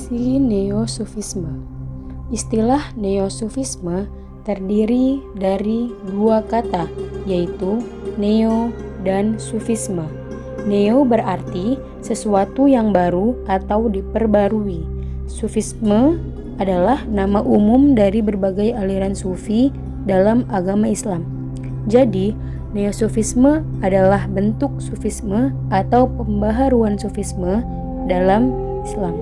Definisi Neosufisme. Istilah Neosufisme terdiri dari dua kata, yaitu neo dan sufisme. Neo berarti sesuatu yang baru atau diperbarui. Sufisme adalah nama umum dari berbagai aliran sufi dalam agama Islam. Jadi, Neosufisme adalah bentuk sufisme atau pembaharuan sufisme dalam Islam.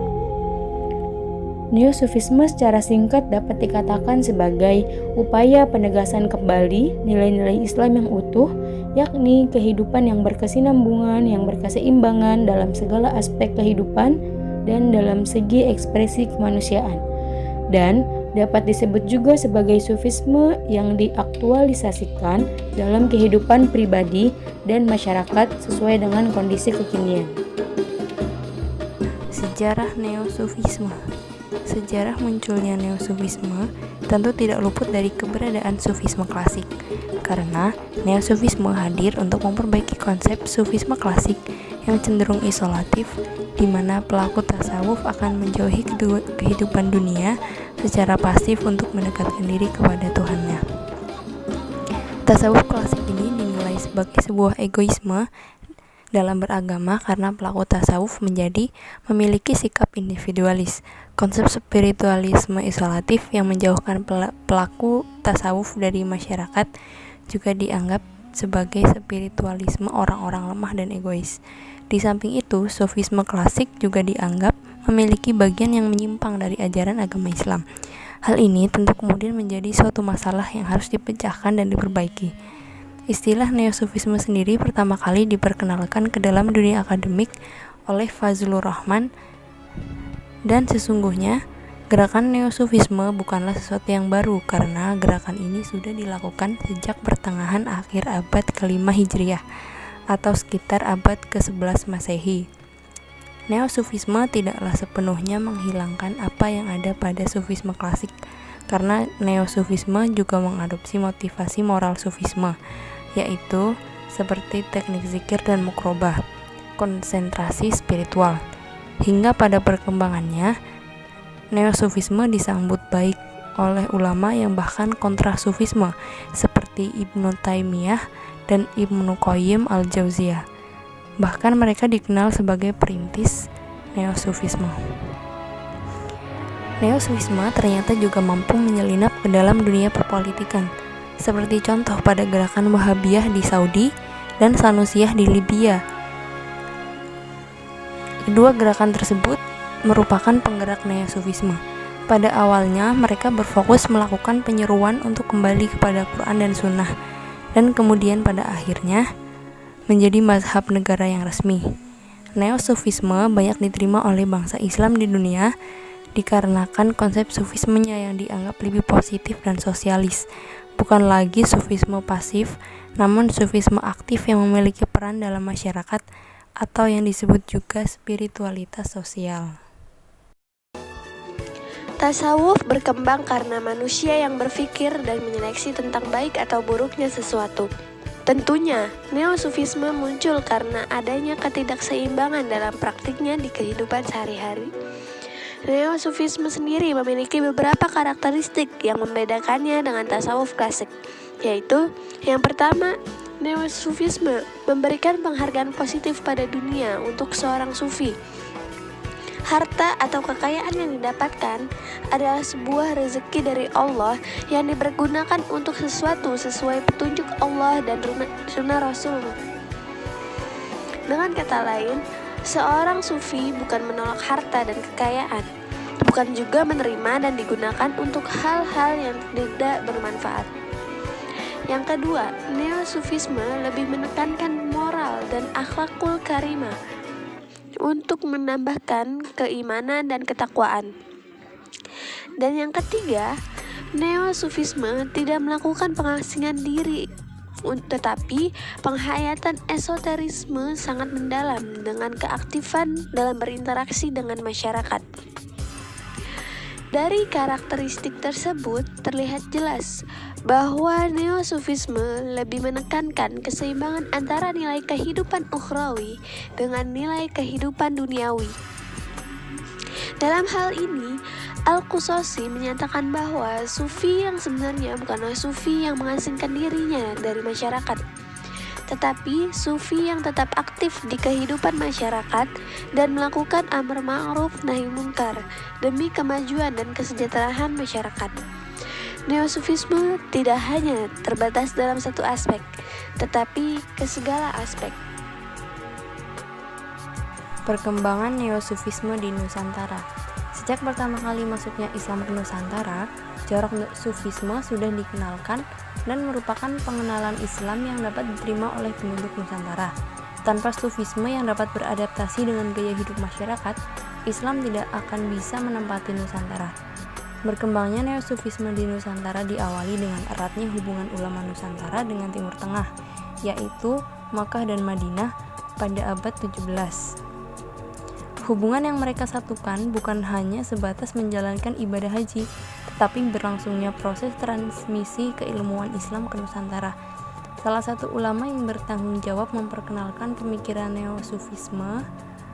Neosufisme secara singkat dapat dikatakan sebagai upaya penegasan kembali nilai-nilai Islam yang utuh, yakni kehidupan yang berkesinambungan, yang berkeseimbangan dalam segala aspek kehidupan dan dalam segi ekspresi kemanusiaan. Dan dapat disebut juga sebagai sufisme yang diaktualisasikan dalam kehidupan pribadi dan masyarakat sesuai dengan kondisi kekinian. Sejarah Neosufisme. Sejarah munculnya Neosufisme tentu tidak luput dari keberadaan sufisme klasik, karena Neosufisme hadir untuk memperbaiki konsep sufisme klasik yang cenderung isolatif, di mana pelaku tasawuf akan menjauhi kehidupan dunia secara pasif untuk mendekatkan diri kepada Tuhannya. Tasawuf klasik ini dinilai sebagai sebuah egoisme dalam beragama karena pelaku tasawuf memiliki sikap individualis. Konsep spiritualisme isolatif yang menjauhkan pelaku tasawuf dari masyarakat juga dianggap sebagai spiritualisme orang-orang lemah dan egois. Di samping itu, sufisme klasik juga dianggap memiliki bagian yang menyimpang dari ajaran agama Islam. Hal ini tentu kemudian menjadi suatu masalah yang harus dipecahkan dan diperbaiki. Istilah Neosufisme sendiri pertama kali diperkenalkan ke dalam dunia akademik oleh Fazlur Rahman, dan sesungguhnya gerakan Neosufisme bukanlah sesuatu yang baru karena gerakan ini sudah dilakukan sejak pertengahan akhir abad ke-5 Hijriah atau sekitar abad ke-11 Masehi. Neosufisme tidaklah sepenuhnya menghilangkan apa yang ada pada sufisme klasik, karena Neosufisme juga mengadopsi motivasi moral sufisme, yaitu seperti teknik zikir dan mukrobah, konsentrasi spiritual. Hingga pada perkembangannya, Neosufisme disambut baik oleh ulama yang bahkan kontra sufisme seperti Ibnu Taimiyah dan Ibnu Qayyim al-Jauziyah. Bahkan mereka dikenal sebagai perintis Neosufisme. Neosufisme ternyata juga mampu menyelinap ke dalam dunia perpolitikan, seperti contoh pada gerakan Wahabiyah di Saudi dan Sanusiyah di Libya. Kedua gerakan tersebut merupakan penggerak Neosufisme. Pada awalnya mereka berfokus melakukan penyeruan untuk kembali kepada Quran dan Sunnah, dan kemudian pada akhirnya menjadi mazhab negara yang resmi. Neosufisme banyak diterima oleh bangsa Islam di dunia dikarenakan konsep sufismenya yang dianggap lebih positif dan sosialis, bukan lagi sufisme pasif, namun sufisme aktif yang memiliki peran dalam masyarakat atau yang disebut juga spiritualitas sosial. Tasawuf berkembang karena manusia yang berpikir dan menyeleksi tentang baik atau buruknya sesuatu. Tentunya, Neosufisme muncul karena adanya ketidakseimbangan dalam praktiknya di kehidupan sehari-hari. Neosufisme sendiri memiliki beberapa karakteristik yang membedakannya dengan tasawuf klasik, yaitu yang pertama, Neosufisme memberikan penghargaan positif pada dunia untuk seorang sufi. Harta atau kekayaan yang didapatkan adalah sebuah rezeki dari Allah yang dipergunakan untuk sesuatu sesuai petunjuk Allah dan sunnah Rasul. Dengan kata lain, seorang sufi bukan menolak harta dan kekayaan, bukan juga menerima dan digunakan untuk hal-hal yang tidak bermanfaat. Yang kedua, Neosufisme lebih menekankan moral dan akhlakul karimah untuk menambahkan keimanan dan ketakwaan. Dan yang ketiga, Neosufisme tidak melakukan pengasingan diri, tetapi penghayatan esoterisme sangat mendalam dengan keaktifan dalam berinteraksi dengan masyarakat. Dari karakteristik tersebut terlihat jelas bahwa Neosufisme lebih menekankan keseimbangan antara nilai kehidupan ukhrawi dengan nilai kehidupan duniawi. Dalam hal ini, Al-Qushashi menyatakan bahwa sufi yang sebenarnya bukanlah sufi yang mengasingkan dirinya dari masyarakat, tetapi sufi yang tetap aktif di kehidupan masyarakat dan melakukan amar ma'ruf nahi munkar demi kemajuan dan kesejahteraan masyarakat. Neosufisme tidak hanya terbatas dalam satu aspek, tetapi ke segala aspek. Perkembangan Neosufisme di Nusantara. Sejak pertama kali masuknya Islam ke Nusantara, corak Sufisme sudah dikenalkan dan merupakan pengenalan Islam yang dapat diterima oleh penduduk Nusantara. Tanpa Sufisme yang dapat beradaptasi dengan gaya hidup masyarakat, Islam tidak akan bisa menempati Nusantara. Berkembangnya Neosufisme di Nusantara diawali dengan eratnya hubungan ulama Nusantara dengan Timur Tengah, yaitu Makkah dan Madinah pada abad 17. Hubungan yang mereka satukan bukan hanya sebatas menjalankan ibadah haji, tetapi berlangsungnya proses transmisi keilmuan Islam ke Nusantara. Salah satu ulama yang bertanggung jawab memperkenalkan pemikiran Neosufisme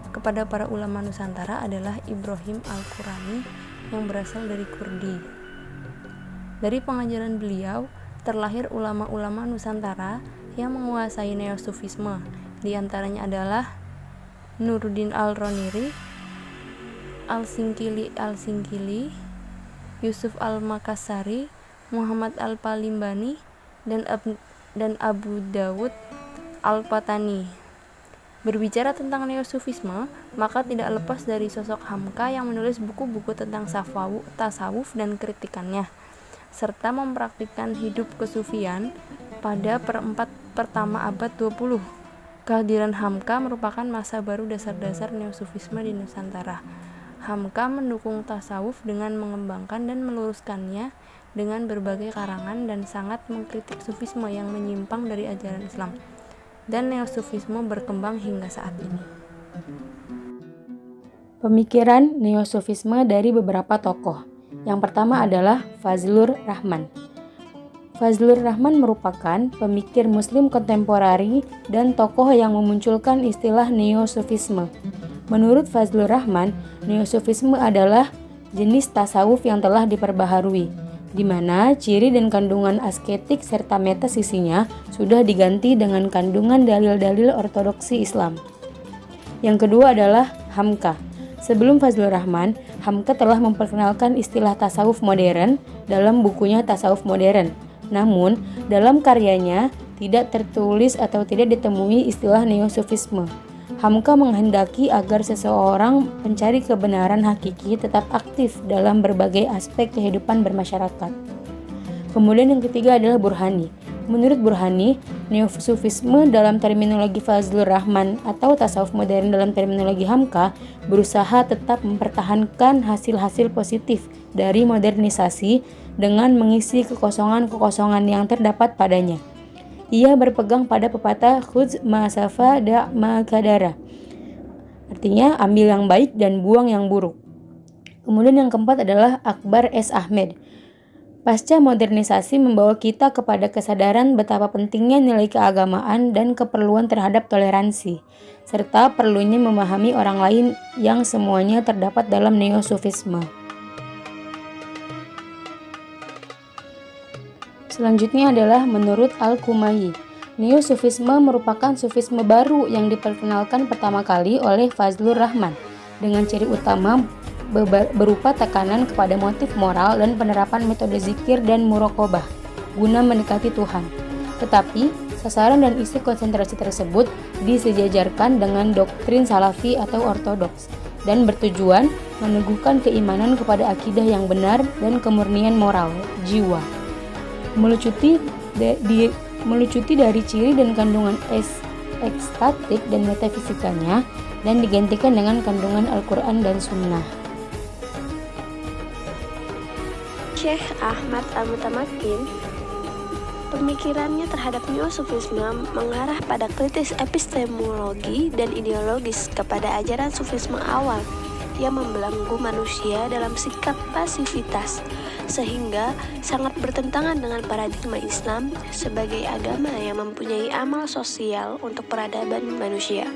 kepada para ulama Nusantara adalah Ibrahim Al-Qurani yang berasal dari Kurdi. Dari pengajaran beliau, terlahir ulama-ulama Nusantara yang menguasai Neosufisme. Di antaranya adalah Nuruddin Al-Roniri, Al-Singkili, Yusuf Al-Makassari, Muhammad Al-Palimbani, dan Abu Dawud Al-Patani. Berbicara tentang Neosufisme, maka tidak lepas dari sosok Hamka yang menulis buku-buku tentang tasawuf dan kritikannya, serta mempraktikkan hidup kesufian pada perempat pertama abad 20. Kehadiran Hamka merupakan masa baru dasar-dasar Neosufisme di Nusantara. Hamka mendukung tasawuf dengan mengembangkan dan meluruskannya dengan berbagai karangan dan sangat mengkritik Sufisme yang menyimpang dari ajaran Islam. Dan Neosufisme berkembang hingga saat ini. Pemikiran Neosufisme dari beberapa tokoh. Yang pertama adalah Fazlur Rahman. Fazlur Rahman merupakan pemikir muslim kontemporari dan tokoh yang memunculkan istilah Neosufisme. Menurut Fazlur Rahman, Neosufisme adalah jenis tasawuf yang telah diperbaharui, di mana ciri dan kandungan asketik serta metafisiknya sudah diganti dengan kandungan dalil-dalil ortodoksi Islam. Yang kedua adalah Hamka. Sebelum Fazlur Rahman, Hamka telah memperkenalkan istilah tasawuf modern dalam bukunya Tasawuf Modern. Namun, dalam karyanya tidak tertulis atau tidak ditemui istilah Neosufisme. Hamka menghendaki agar seseorang pencari kebenaran hakiki tetap aktif dalam berbagai aspek kehidupan bermasyarakat. Kemudian yang ketiga adalah Burhani. Menurut Burhani, Neosufisme dalam terminologi Fazlur Rahman atau tasawuf modern dalam terminologi Hamka berusaha tetap mempertahankan hasil-hasil positif dari modernisasi dengan mengisi kekosongan-kekosongan yang terdapat padanya. Ia berpegang pada pepatah khudz ma safa da ma kadara. Artinya ambil yang baik dan buang yang buruk. Kemudian yang keempat adalah Akbar S. Ahmed. Pasca modernisasi membawa kita kepada kesadaran betapa pentingnya nilai keagamaan dan keperluan terhadap toleransi, serta perlunya memahami orang lain yang semuanya terdapat dalam Neosufisme. Selanjutnya adalah menurut Al-Kumayi. Neosufisme merupakan sufisme baru yang diperkenalkan pertama kali oleh Fazlur Rahman dengan ciri utama berupa tekanan kepada motif moral dan penerapan metode zikir dan muraqabah guna mendekati Tuhan. Tetapi, sasaran dan isi konsentrasi tersebut disejajarkan dengan doktrin salafi atau ortodoks dan bertujuan meneguhkan keimanan kepada akidah yang benar dan kemurnian moral jiwa. Melucuti dari ciri dan kandungan ekstatik dan metafisikanya dan digantikan dengan kandungan Al-Quran dan Sunnah. Syekh Ahmad Al-Mutamakin, pemikirannya terhadap Neosufisme mengarah pada kritis epistemologi dan ideologis kepada ajaran Sufisme awal yang membelenggu manusia dalam sikap pasivitas, sehingga sangat bertentangan dengan paradigma Islam sebagai agama yang mempunyai amal sosial untuk peradaban manusia.